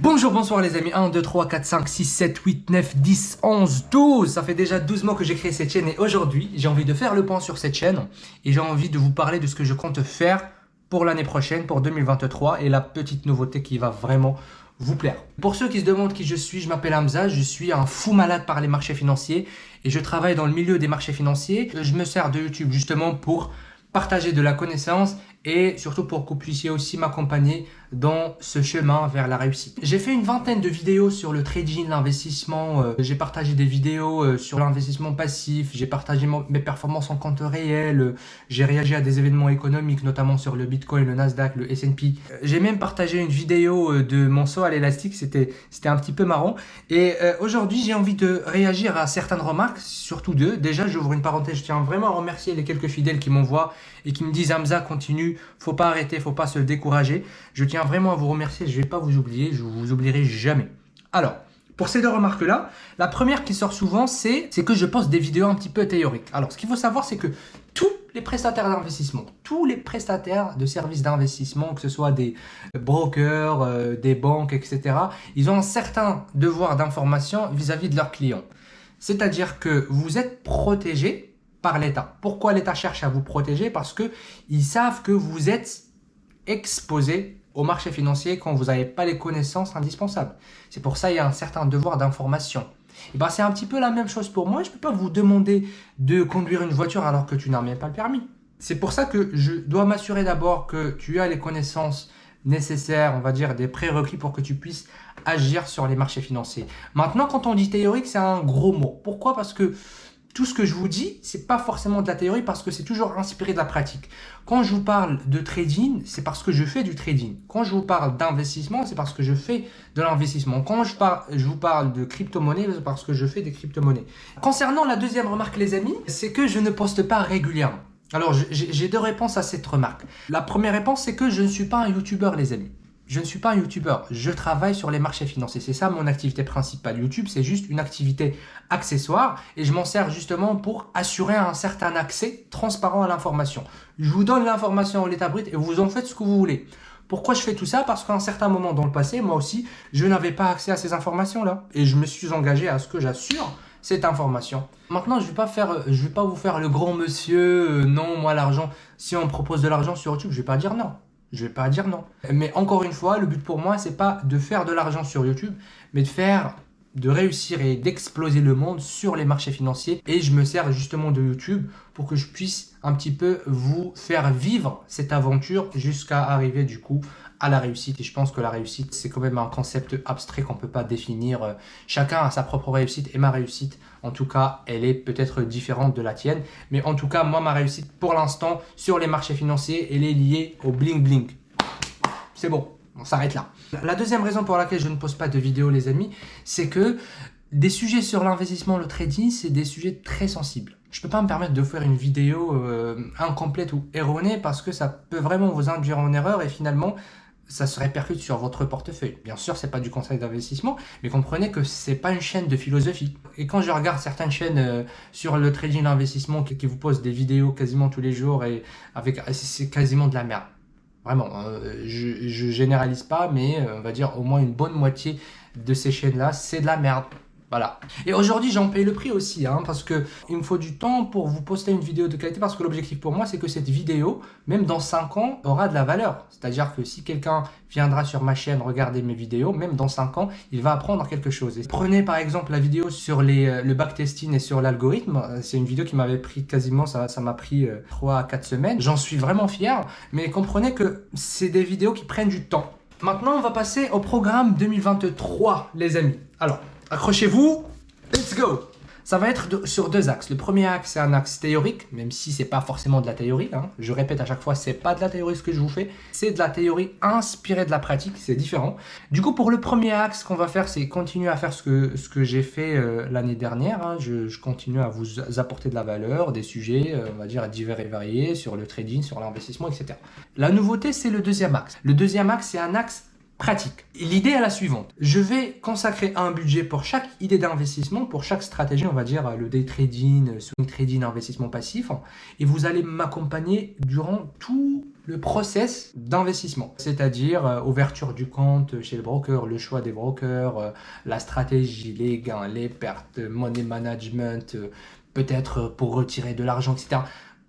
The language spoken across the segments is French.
Bonjour, bonsoir les amis, 1, 2, 3, 4, 5, 6, 7, 8, 9, 10, 11, 12. Ça fait déjà 12 mois que j'ai créé cette chaîne et aujourd'hui, j'ai envie de faire le point sur cette chaîne et j'ai envie de vous parler de ce que je compte faire pour l'année prochaine, pour 2023 et la petite nouveauté qui va vraiment vous plaire. Pour ceux qui se demandent qui je m'appelle Hamza, je suis un fou malade par les marchés financiers et je travaille dans le milieu des marchés financiers. Je me sers de YouTube justement pour partager de la connaissance et surtout pour que vous puissiez aussi m'accompagner dans ce chemin vers la réussite. J'ai fait une vingtaine de vidéos sur le trading, l'investissement, j'ai partagé des vidéos sur l'investissement passif, j'ai partagé mes performances en compte réel, j'ai réagi à des événements économiques, notamment sur le Bitcoin, le Nasdaq, le S&P. J'ai même partagé une vidéo de mon saut à l'élastique, c'était un petit peu marrant. Et aujourd'hui, j'ai envie de réagir à certaines remarques, surtout deux. Déjà, j'ouvre une parenthèse, je tiens vraiment à remercier les quelques fidèles qui m'envoient et qui me disent « Hamza, continue, faut pas arrêter, faut pas se décourager ». Je tiens vraiment à vous remercier, je vais pas vous oublier, je vous oublierai jamais. Alors, pour ces deux remarques-là, la première qui sort souvent, c'est que je poste des vidéos un petit peu théoriques. Alors, ce qu'il faut savoir, c'est que tous les prestataires d'investissement, tous les prestataires de services d'investissement, que ce soit des brokers, des banques, etc., ils ont un certain devoir d'information vis-à-vis de leurs clients. C'est-à-dire que vous êtes protégé par l'État. Pourquoi l'État cherche à vous protéger? Parce qu'ils savent que vous êtes exposé au marché financier quand vous n'avez pas les connaissances indispensables. C'est pour ça qu'il y a un certain devoir d'information. Et ben, c'est un petit peu la même chose pour moi. Je ne peux pas vous demander de conduire une voiture alors que tu n'as même pas le permis. C'est pour ça que je dois m'assurer d'abord que tu as les connaissances nécessaires, on va dire des prérequis pour que tu puisses agir sur les marchés financiers. Maintenant, quand on dit théorique, c'est un gros mot. Pourquoi? Parce que tout ce que je vous dis, c'est pas forcément de la théorie parce que c'est toujours inspiré de la pratique. Quand je vous parle de trading, c'est parce que je fais du trading. Quand je vous parle d'investissement, c'est parce que je fais de l'investissement. Quand je vous parle de crypto-monnaie, c'est parce que je fais des crypto-monnaies. Concernant la deuxième remarque, les amis, c'est que je ne poste pas régulièrement. Alors, j'ai deux réponses à cette remarque. La première réponse, c'est que je ne suis pas un YouTuber, les amis. Je ne suis pas un YouTuber, je travaille sur les marchés financiers. C'est ça mon activité principale. YouTube, c'est juste une activité accessoire et je m'en sers justement pour assurer un certain accès transparent à l'information. Je vous donne l'information en l'état brut et vous en faites ce que vous voulez. Pourquoi je fais tout ça? Parce qu'à un certain moment dans le passé, moi aussi, je n'avais pas accès à ces informations-là. Et je me suis engagé à ce que j'assure cette information. Maintenant, je vais pas vous faire le grand monsieur, non, moi l'argent, si on me propose de l'argent sur YouTube, je vais pas dire non. Je vais pas dire non. Mais encore une fois, le but pour moi, c'est pas de faire de l'argent sur YouTube, mais de réussir et d'exploser le monde sur les marchés financiers. Et je me sers justement de YouTube pour que je puisse un petit peu vous faire vivre cette aventure jusqu'à arriver du coup à la réussite. Et je pense que la réussite, c'est quand même un concept abstrait qu'on ne peut pas définir. Chacun a sa propre réussite et ma réussite, en tout cas, elle est peut-être différente de la tienne. Mais en tout cas, moi, ma réussite pour l'instant sur les marchés financiers, elle est liée au bling bling. C'est bon, on s'arrête là. La deuxième raison pour laquelle je ne poste pas de vidéos, les amis, c'est que des sujets sur l'investissement, le trading, c'est des sujets très sensibles. Je ne peux pas me permettre de faire une vidéo incomplète ou erronée parce que ça peut vraiment vous induire en erreur et finalement, ça se répercute sur votre portefeuille. Bien sûr, c'est pas du conseil d'investissement, mais comprenez que c'est pas une chaîne de philosophie. Et quand je regarde certaines chaînes sur le trading, l'investissement qui vous posent des vidéos quasiment tous les jours et c'est quasiment de la merde. Vraiment, je généralise pas, mais on va dire au moins une bonne moitié de ces chaînes-là, c'est de la merde. Voilà. Et aujourd'hui, j'en paye le prix aussi, parce que il me faut du temps pour vous poster une vidéo de qualité, parce que l'objectif pour moi, c'est que cette vidéo, même dans 5 ans, aura de la valeur. C'est-à-dire que si quelqu'un viendra sur ma chaîne regarder mes vidéos, même dans 5 ans, il va apprendre quelque chose. Et prenez par exemple la vidéo sur le backtesting et sur l'algorithme. C'est une vidéo qui m'avait pris quasiment, ça m'a pris 3 à 4 semaines. J'en suis vraiment fier, mais comprenez que c'est des vidéos qui prennent du temps. Maintenant, on va passer au programme 2023, les amis. Alors, accrochez-vous, let's go! Ça va être sur deux axes. Le premier axe, c'est un axe théorique, même si c'est pas forcément de la théorie. Je répète à chaque fois, c'est pas de la théorie ce que je vous fais, c'est de la théorie inspirée de la pratique, c'est différent. Du coup, pour le premier axe qu'on va faire, c'est continuer à faire ce que j'ai fait l'année dernière. Je continue à vous apporter de la valeur, des sujets, on va dire, divers et variés sur le trading, sur l'investissement, etc. La nouveauté, c'est le deuxième axe. Le deuxième axe, c'est un axe pratique. L'idée est la suivante. Je vais consacrer un budget pour chaque idée d'investissement, pour chaque stratégie, on va dire le day trading, swing trading, investissement passif. Et vous allez m'accompagner durant tout le process d'investissement, c'est-à-dire ouverture du compte chez le broker, le choix des brokers, la stratégie, les gains, les pertes, money management, peut-être pour retirer de l'argent, etc.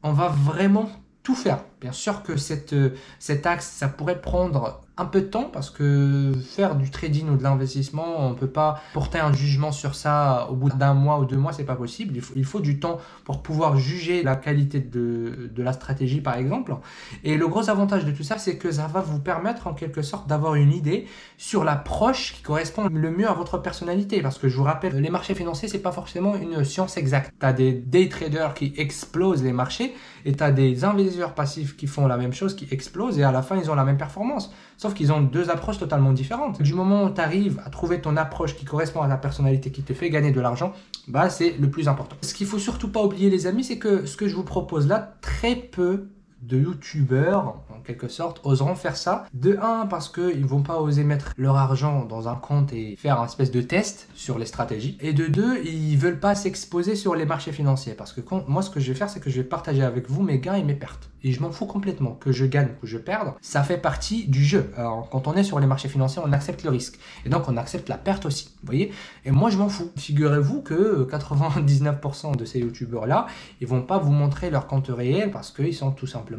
On va vraiment tout faire. Bien sûr que cet axe, ça pourrait prendre un peu de temps parce que faire du trading ou de l'investissement, on ne peut pas porter un jugement sur ça au bout d'un mois ou 2 mois, c'est pas possible. Il faut du temps pour pouvoir juger la qualité de la stratégie par exemple. Et le gros avantage de tout ça, c'est que ça va vous permettre en quelque sorte d'avoir une idée sur l'approche qui correspond le mieux à votre personnalité. Parce que je vous rappelle, les marchés financiers, c'est pas forcément une science exacte. Tu as des day traders qui explosent les marchés et tu as des investisseurs passifs qui font la même chose, qui explosent et à la fin, ils ont la même performance. Sauf qu'ils ont 2 approches totalement différentes. Du moment où tu arrives à trouver ton approche qui correspond à ta personnalité, qui te fait gagner de l'argent, bah c'est le plus important. Ce qu'il faut surtout pas oublier les amis, c'est que ce que je vous propose là, très peu de youtubeurs, en quelque sorte, oseront faire ça. De 1, parce qu'ils ne vont pas oser mettre leur argent dans un compte et faire un espèce de test sur les stratégies. Et de 2, ils ne veulent pas s'exposer sur les marchés financiers. Parce que moi, ce que je vais faire, c'est que je vais partager avec vous mes gains et mes pertes. Et je m'en fous complètement. Que je gagne ou que je perde, ça fait partie du jeu. Alors, quand on est sur les marchés financiers, on accepte le risque. Et donc, on accepte la perte aussi. Vous voyez? Et moi, je m'en fous. Figurez-vous que 99% de ces youtubeurs-là, ils vont pas vous montrer leur compte réel parce qu'ils sont tout simplement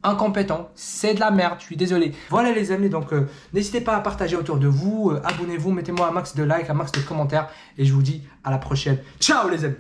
incompétents. C'est de la merde, je suis désolé. Voilà les amis, donc n'hésitez pas à partager autour de vous, abonnez-vous, mettez-moi un max de likes, un max de commentaires et je vous dis à la prochaine. Ciao les amis!